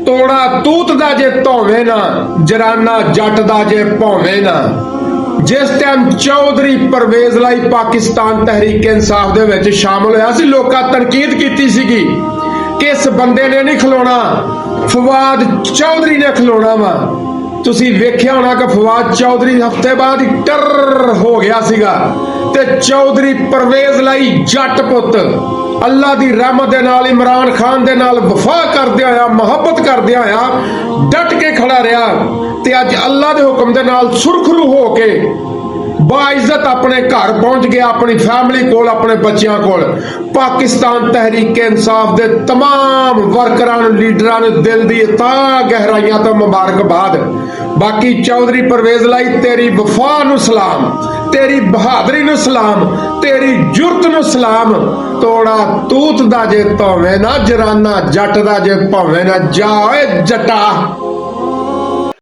ਤੋੜਾ ਤੂਤ ਦਾ ਜੇ ਧੋਵੇਂ ਨਾ, ਜਰਾਨਾ ਜੱਟ ਦਾ ਜੇ ਭੌਵੇਂ ਨਾ। ਜਿਸ ਟਾਈਮ ਚੌਧਰੀ ਪਰਵੇਜ਼ ਲਈ ਪਾਕਿਸਤਾਨ ਤਹਿਰੀਕ ਇਨਸਾਫ ਦੇ ਵਿੱਚ ਸ਼ਾਮਲ ਹੋਇਆ ਸੀ, ਲੋਕਾਂ ਤਨਕੀਦ ਕੀਤੀ ਸੀਗੀ ਕਿ ਇਸ ਬੰਦੇ ਨੇ ਨਹੀਂ ਖਲੋਣਾ, ਫਵਾਦ ਚੌਧਰੀ ਨੇ ਖਲੋਣਾ ਵਾ। ਤੁਸੀਂ ਵੇਖਿਆ ਹੋਣਾ ਕਿ ਫਵਾਦ ਚੌਧਰੀ ਹਫ਼ਤੇ ਬਾਅਦ ਹੀ ਟਰ ਹੋ ਗਿਆ ਸੀਗਾ ਤੇ ਚੌਧਰੀ ਪਰਵੇਜ਼ ਲਈ ਜੱਟ ਪੁੱਤ ਅੱਲਾ ਦੀ ਰਹਿਮਤ ਦੇ ਨਾਲ ਇਮਰਾਨ ਖਾਨ ਦੇ ਨਾਲ ਵਫਾ ਕਰਦਿਆਂ ਹੋਇਆ, ਮੁਹੱਬਤ ਕਰਦਿਆਂ ਹੋਇਆ ਡਟ ਕੇ ਖੜਾ ਰਿਹਾ ਤੇ ਅੱਜ ਅੱਲਾ ਦੇ ਹੁਕਮ ਦੇ ਨਾਲ ਸੁਰਖਰੂ ਹੋ ਕੇ ਬਾਇਜ਼ਤ ਆਪਣੇ ਘਰ ਪਹੁੰਚ ਗਿਆ, ਆਪਣੀ ਫੈਮਿਲੀ ਕੋਲ, ਆਪਣੇ ਬੱਚਿਆਂ ਕੋਲ। ਪਾਕਿਸਤਾਨ ਤਹਿਰੀਕ ਇਨਸਾਫ ਦੇ तमाम ਵਰਕਰਾਂ ਨੂੰ, ਲੀਡਰਾਂ ਨੂੰ ਦਿਲ ਦੀ ਅਥਾਹ ਗਹਿਰਾਈਆਂ ਤੋਂ ਮੁਬਾਰਕਬਾਦ। ਬਾਕੀ ਚੌਧਰੀ ਪਰਵੇਜ਼ ਲਈ ਤੇਰੀ ਵਫਾ ਨੂੰ ਸਲਾਮ, ਤੇਰੀ ਬਹਾਦਰੀ ਨੂੰ ਸਲਾਮ, ਤੇਰੀ ਜੁਰਤ ਨੂੰ ਸਲਾਮ। ਤੋੜਾ ਤੂਤ ਦਾ ਜੇ ਧੋਵੇਂ ਨਾ, ਜਰਾਨਾ ਜੱਟ ਦਾ ਜੇ ਭੌਵੇਂ ਨਾ। ਜਾ ਓਏ ਜੱਟਾ।